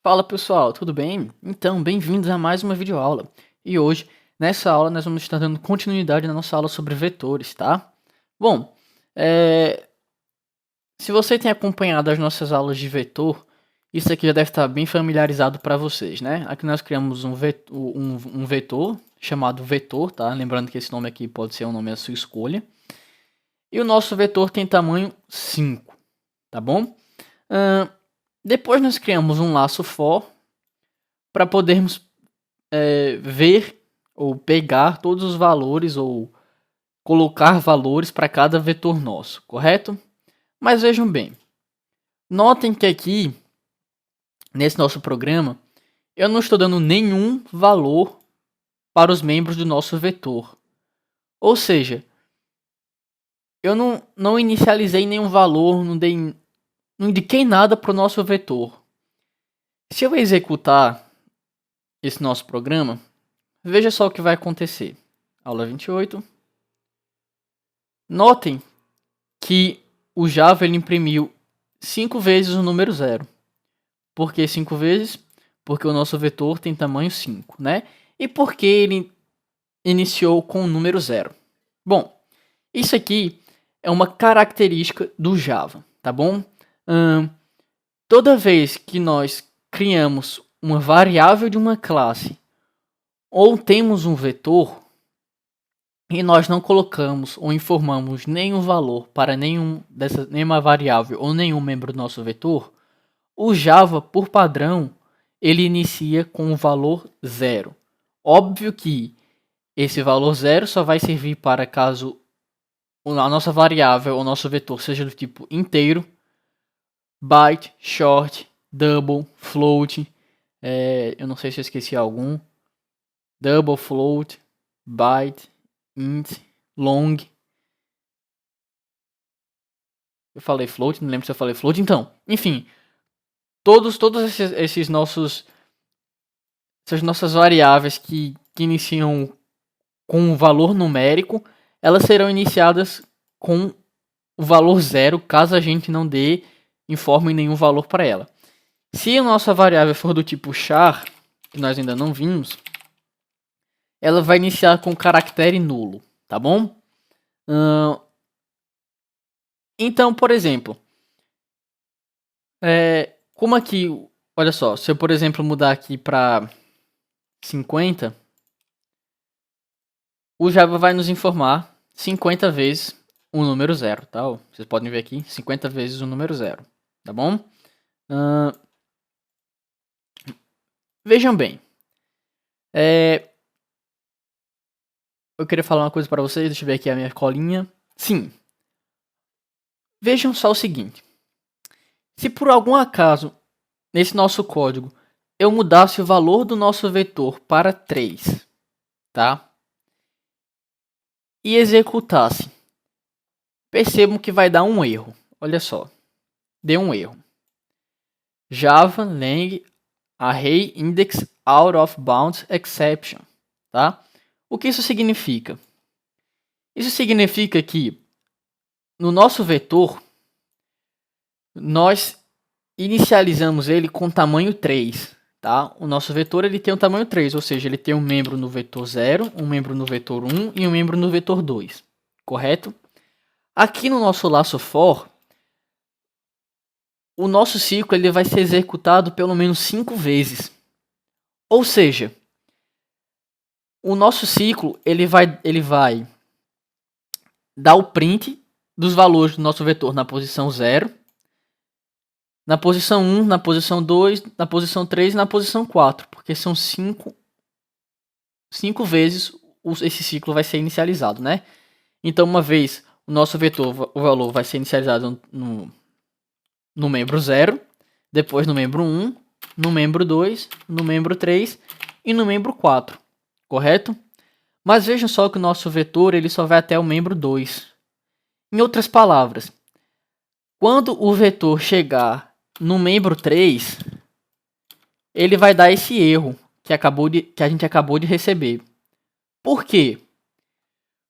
Fala pessoal, tudo bem? Então, bem-vindos a mais uma videoaula. E hoje, nessa aula, nós vamos estar dando continuidade na nossa aula sobre vetores, tá? Bom, se você tem acompanhado as nossas aulas de vetor, isso aqui já deve estar bem familiarizado para vocês, né? Aqui nós criamos um vetor chamado vetor, tá? Lembrando que esse nome aqui pode ser um nome à sua escolha. E o nosso vetor tem tamanho 5, tá bom? Depois nós criamos um laço for para podermos ver ou pegar todos os valores ou colocar valores para cada vetor nosso, correto? Mas vejam bem, notem que aqui, nesse nosso programa, eu não estou dando nenhum valor para os membros do nosso vetor. Ou seja, eu não inicializei nenhum valor, não indiquei nada para o nosso vetor. Se eu executar esse nosso programa, veja só o que vai acontecer. Aula 28. Notem que o Java ele imprimiu 5 vezes o número 0. Por que 5 vezes? Porque o nosso vetor tem tamanho 5, né? E por que ele iniciou com o número 0? Bom, isso aqui é uma característica do Java, tá bom? Toda vez que nós criamos uma variável de uma classe ou temos um vetor e nós não colocamos ou informamos nenhum valor para nenhuma variável ou nenhum membro do nosso vetor, o Java, por padrão, ele inicia com o valor 0. Óbvio que esse valor 0 só vai servir para caso a nossa variável ou nosso vetor seja do tipo inteiro, byte, short, double, float, eu não sei se eu esqueci algum, double, float, byte, int, long. Eu falei float, não lembro se eu falei float. Então, enfim, todos essas nossas variáveis que iniciam com um valor numérico, elas serão iniciadas com o valor 0, caso a gente não informe nenhum valor para ela. Se a nossa variável for do tipo char, que nós ainda não vimos, ela vai iniciar com caractere nulo, tá bom? Então, por exemplo, como aqui, olha só, se eu, por exemplo, mudar aqui para 50, o Java vai nos informar 50 vezes o número 0, tá? Vocês podem ver aqui, 50 vezes o número 0, tá bom? Vejam bem, eu queria falar uma coisa para vocês, deixa eu ver aqui a minha colinha. Sim, vejam só o seguinte, se por algum acaso, nesse nosso código, eu mudasse o valor do nosso vetor para 3, tá? E executasse, percebam que vai dar um erro. Olha só, deu um erro. Java lang array index out of bounds exception, tá? O que isso significa? Isso significa que no nosso vetor nós inicializamos ele com tamanho 3, tá? O nosso vetor ele tem um tamanho 3, ou seja, ele tem um membro no vetor 0, um membro no vetor 1 e um membro no vetor 2, correto? Aqui no nosso laço for, o nosso ciclo ele vai ser executado pelo menos 5 vezes. Ou seja, o nosso ciclo ele vai dar o print dos valores do nosso vetor na posição 0, na posição 1, na posição 2, na posição 3 e na posição 4, porque são 5 vezes esse ciclo vai ser inicializado, né? Então, uma vez o nosso vetor, o valor vai ser inicializado no membro 0, depois no membro 1, no membro 2, no membro 3 e no membro 4, correto? Mas vejam só que o nosso vetor ele só vai até o membro 2. Em outras palavras, quando o vetor chegar no membro 3, ele vai dar esse erro que a gente acabou de receber. Por quê?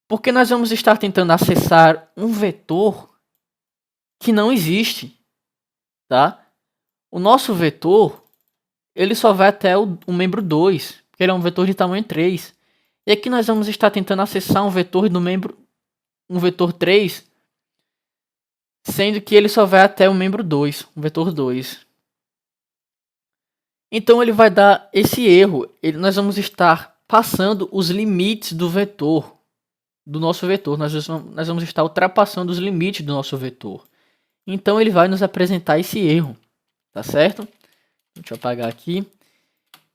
Porque nós vamos estar tentando acessar um vetor que não existe, tá? O nosso vetor ele só vai até o membro 2, porque ele é um vetor de tamanho 3. E aqui nós vamos estar tentando acessar um vetor do membro, um vetor 3, sendo que ele só vai até o membro 2, o vetor 2. Então ele vai dar esse erro. Nós vamos estar passando os limites do vetor, do nosso vetor. Nós vamos estar ultrapassando os limites do nosso vetor. Então ele vai nos apresentar esse erro, tá certo? Deixa eu apagar aqui.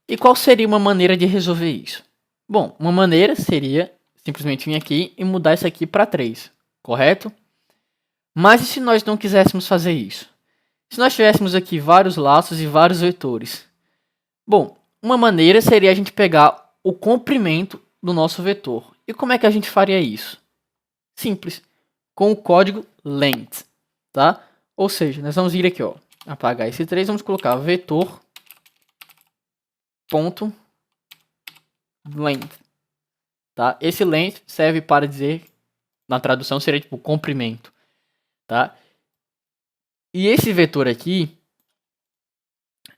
E qual seria uma maneira de resolver isso? Bom, uma maneira seria simplesmente vir aqui e mudar isso aqui para 3, correto? Mas e se nós não quiséssemos fazer isso? Se nós tivéssemos aqui vários laços e vários vetores? Bom, uma maneira seria a gente pegar o comprimento do nosso vetor. E como é que a gente faria isso? Simples, com o código length, tá? Ou seja, nós vamos vir aqui, ó, apagar esse 3, vamos colocar vetor ponto length, tá? Esse length serve para dizer, na tradução seria tipo comprimento, tá? E esse vetor aqui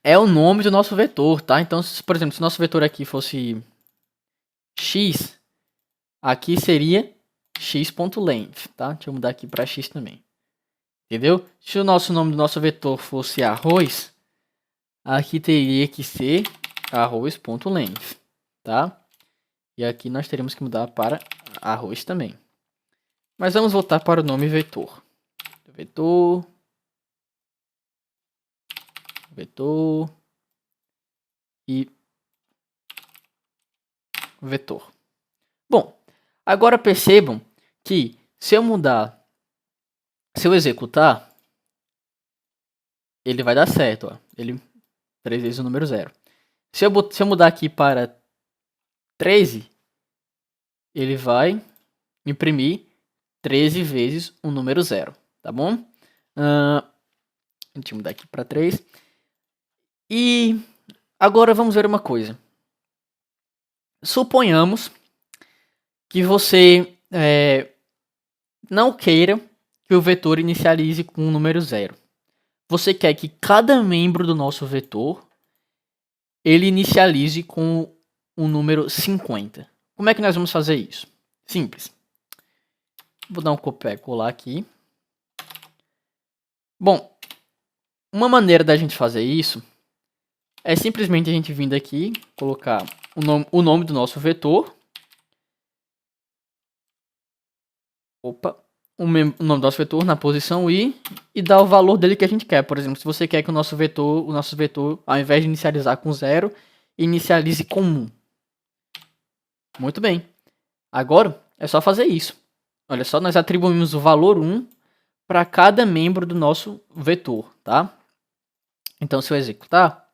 é o nome do nosso vetor, tá? Então, por exemplo, se o nosso vetor aqui fosse x, aqui seria x.length, tá? Deixa eu mudar aqui para x também. Entendeu? Se o nome do nosso vetor fosse arroz, aqui teria que ser arroz.length, tá? E aqui nós teríamos que mudar para arroz também. Mas vamos voltar para o nome vetor. Vetor e vetor. Bom, agora percebam que se eu executar, ele vai dar certo, ó. Ele 3 vezes o número 0. Se eu mudar aqui para 13, ele vai imprimir 13 vezes o número 0, tá bom? Deixa eu mudar aqui para 3. E agora vamos ver uma coisa. Suponhamos que você não queira que o vetor inicialize com o número 0. Você quer que cada membro do nosso vetor ele inicialize com o número 50. Como é que nós vamos fazer isso? Simples. Vou dar um copiar e colar aqui. Bom, uma maneira da gente fazer isso é simplesmente a gente vindo aqui, colocar o nome do nosso vetor. O nome do nosso vetor na posição i e dar o valor dele que a gente quer. Por exemplo, se você quer que o nosso vetor, ao invés de inicializar com 0, inicialize com 1. Muito bem. Agora é só fazer isso. Olha só, nós atribuímos o valor 1 para cada membro do nosso vetor, tá? Então, se eu executar,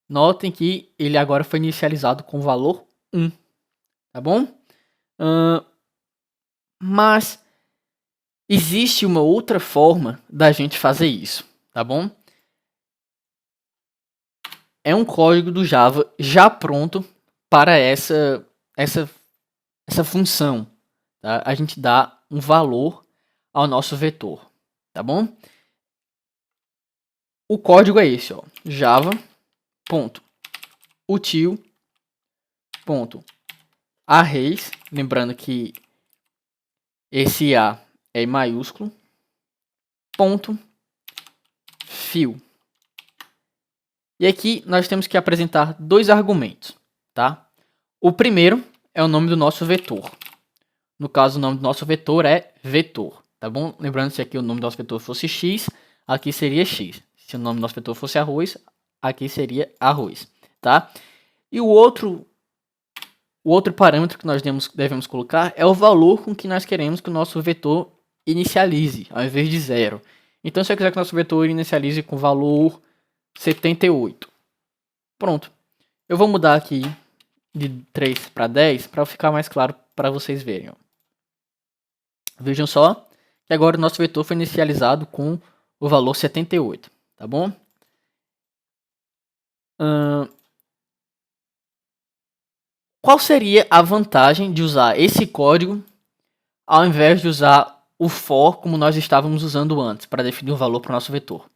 notem que ele agora foi inicializado com o valor 1, tá bom? Mas existe uma outra forma da gente fazer isso, tá bom? É um código do Java já pronto para essa função, tá? A gente dá um valor ao nosso vetor, tá bom? O código é esse, ó, java.util.arrays, lembrando que esse A é em maiúsculo, .fill. E aqui nós temos que apresentar dois argumentos, tá? O primeiro é o nome do nosso vetor. No caso, o nome do nosso vetor é vetor, tá bom? Lembrando, se aqui o nome do nosso vetor fosse x, aqui seria x. Se o nome do nosso vetor fosse arroz, aqui seria arroz, tá? E o outro parâmetro que nós devemos colocar é o valor com que nós queremos que o nosso vetor inicialize, ao invés de 0. Então, se eu quiser que o nosso vetor inicialize com o valor 78. Pronto. Eu vou mudar aqui de 3 para 10 para ficar mais claro para vocês verem. Ó. Vejam só que agora o nosso vetor foi inicializado com o valor 78. Tá bom? Qual seria a vantagem de usar esse código ao invés de usar o for como nós estávamos usando antes para definir o valor para o nosso vetor?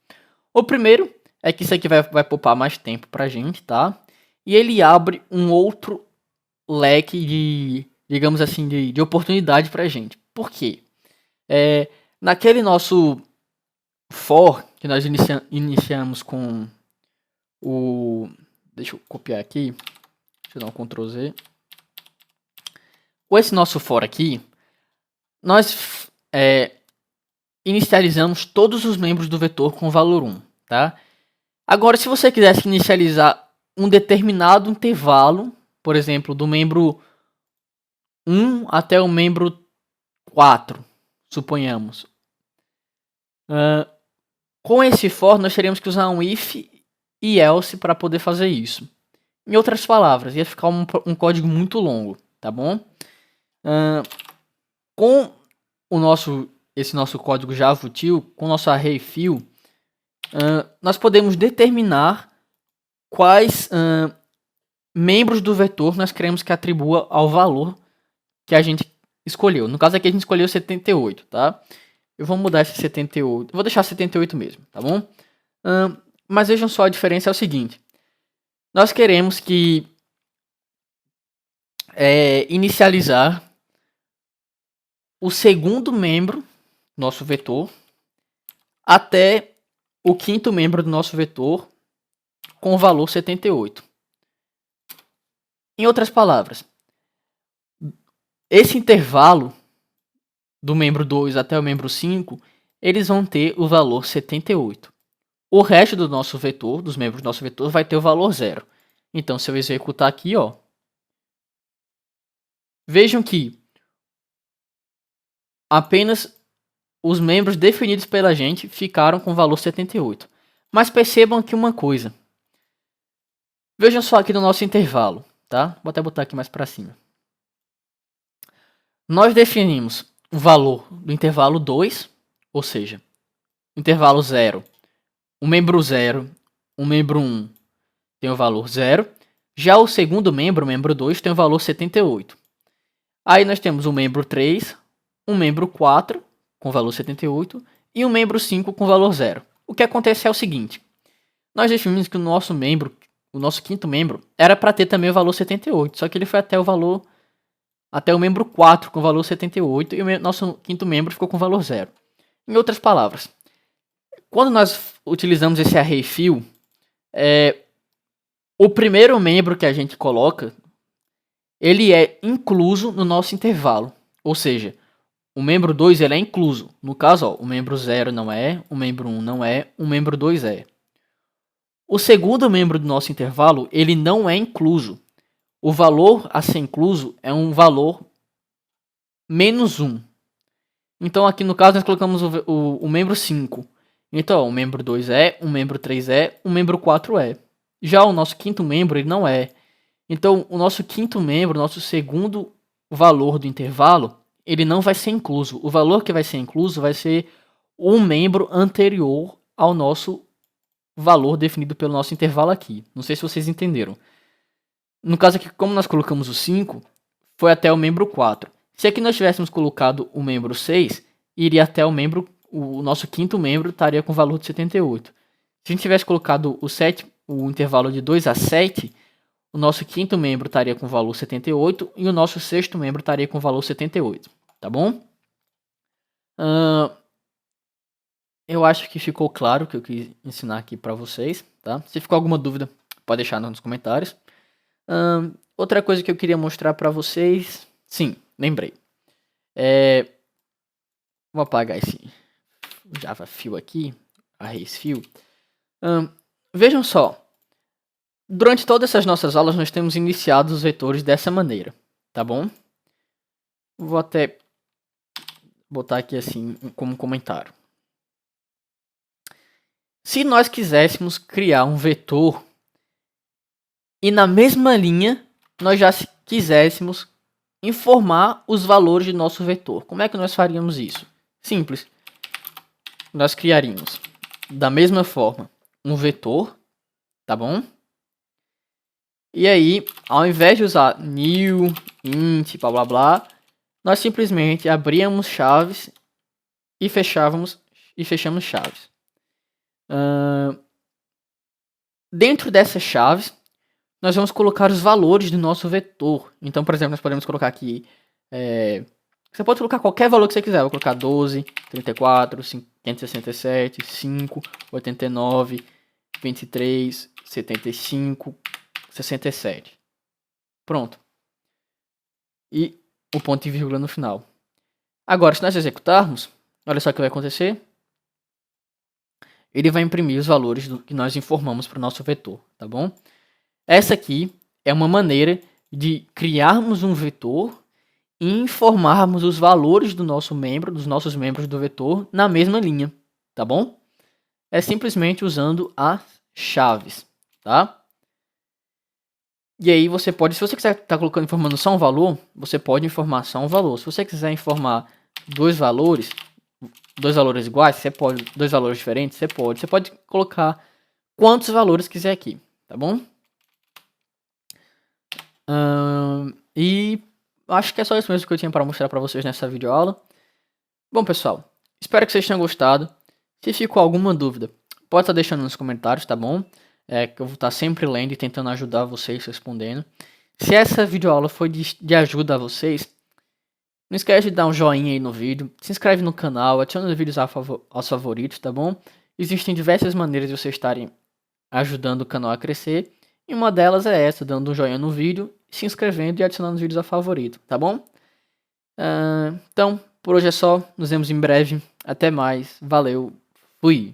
O primeiro é que isso aqui vai poupar mais tempo pra gente, tá? E ele abre um outro leque de, digamos assim, de oportunidade pra gente. Por quê? Naquele nosso for, que nós iniciamos com o... Deixa eu copiar aqui. Deixa eu dar um Ctrl Z. Com esse nosso for aqui, nós inicializamos todos os membros do vetor com valor 1, tá? Agora, se você quisesse inicializar um determinado intervalo, por exemplo, do membro 1 até o membro 4, suponhamos. Com esse for, nós teríamos que usar um if e else para poder fazer isso. Em outras palavras, ia ficar um código muito longo, tá bom? Com esse nosso código Java util, com o nosso array fill, nós podemos determinar quais membros do vetor nós queremos que atribua ao valor que a gente escolheu. No caso aqui a gente escolheu 78, tá? Eu vou mudar esse 78, vou deixar 78 mesmo, tá bom? Mas vejam só, a diferença é o seguinte. Nós queremos que inicializar o segundo membro do nosso vetor até o quinto membro do nosso vetor com o valor 78. Em outras palavras, esse intervalo do membro 2 até o membro 5, eles vão ter o valor 78. O resto do nosso vetor, dos membros do nosso vetor, vai ter o valor 0. Então, se eu executar aqui, ó, vejam que apenas os membros definidos pela gente ficaram com o valor 78. Mas percebam aqui uma coisa. Vejam só aqui no nosso intervalo, tá? Vou até botar aqui mais para cima. Nós definimos o valor do intervalo 2, ou seja, intervalo 0, o membro 0, o membro 1 tem o valor 0. Já o segundo membro, o membro 2, tem o valor 78. Aí nós temos o membro 3, um membro 4 com valor 78 e um membro 5 com valor 0. O que acontece é o seguinte. Nós definimos que o nosso quinto membro, era para ter também o valor 78, só que ele foi até o membro 4 com valor 78 e o nosso quinto membro ficou com valor 0. Em outras palavras, quando nós utilizamos esse array fill, o primeiro membro que a gente coloca, ele é incluso no nosso intervalo. Ou seja, o membro 2 ele é incluso. No caso, ó, o membro 0 não é, o membro 1 não é, o membro 2 é. O segundo membro do nosso intervalo, ele não é incluso. O valor a ser incluso é um valor menos 1. Então aqui no caso nós colocamos o membro 5. Então ó, o membro 2 é, o membro 3 é, o membro 4 é. Já o nosso quinto membro ele não é. Então o nosso quinto membro, nosso segundo valor do intervalo, ele não vai ser incluso. O valor que vai ser incluso vai ser um membro anterior ao nosso valor definido pelo nosso intervalo aqui. Não sei se vocês entenderam. No caso aqui, como nós colocamos o 5, foi até o membro 4. Se aqui nós tivéssemos colocado o membro 6, iria até o nosso quinto membro estaria com o valor de 78. Se a gente tivesse colocado o intervalo de 2 a 7, o nosso quinto membro estaria com o valor 78 e o nosso sexto membro estaria com o valor 78, tá bom? Eu acho que ficou claro o que eu quis ensinar aqui para vocês, tá? Se ficou alguma dúvida, pode deixar nos comentários. Outra coisa que eu queria mostrar para vocês, sim, lembrei. Vou apagar esse Java fill aqui, arrays fill. Vejam só. Durante todas essas nossas aulas, nós temos iniciado os vetores dessa maneira, tá bom? Vou até botar aqui assim, como comentário. Se nós quiséssemos criar um vetor e na mesma linha, nós já quiséssemos informar os valores de nosso vetor, como é que nós faríamos isso? Simples. Nós criaríamos, da mesma forma, um vetor, tá bom? E aí, ao invés de usar new, int, blá blá blá, nós simplesmente abríamos chaves e fechamos chaves. Dentro dessas chaves, nós vamos colocar os valores do nosso vetor. Então, por exemplo, nós podemos colocar aqui... você pode colocar qualquer valor que você quiser. Eu vou colocar 12, 34, 567, 5, 89, 23, 75, 67. Pronto. E o ponto e vírgula no final. Agora, se nós executarmos, olha só o que vai acontecer. Ele vai imprimir os valores que nós informamos para o nosso vetor, tá bom? Essa aqui é uma maneira de criarmos um vetor e informarmos os valores do nosso membro, dos nossos membros do vetor, na mesma linha, tá bom? É simplesmente usando as chaves, tá? E aí você pode, se você quiser estar colocando informando só um valor, você pode informar só um valor. Se você quiser informar dois valores iguais, você pode, dois valores diferentes, você pode. Você pode colocar quantos valores quiser aqui, tá bom? E acho que é só isso mesmo que eu tinha para mostrar para vocês nessa videoaula. Bom, pessoal, espero que vocês tenham gostado. Se ficou alguma dúvida, pode estar deixando nos comentários, tá bom? Que eu vou estar sempre lendo e tentando ajudar vocês respondendo. Se essa videoaula foi de ajuda a vocês, não esquece de dar um joinha aí no vídeo, se inscreve no canal, adiciona os vídeos aos favoritos, tá bom? Existem diversas maneiras de vocês estarem ajudando o canal a crescer. E uma delas é essa, dando um joinha no vídeo, se inscrevendo e adicionando os vídeos a favorito, tá bom? Então, por hoje é só. Nos vemos em breve. Até mais. Valeu. Fui.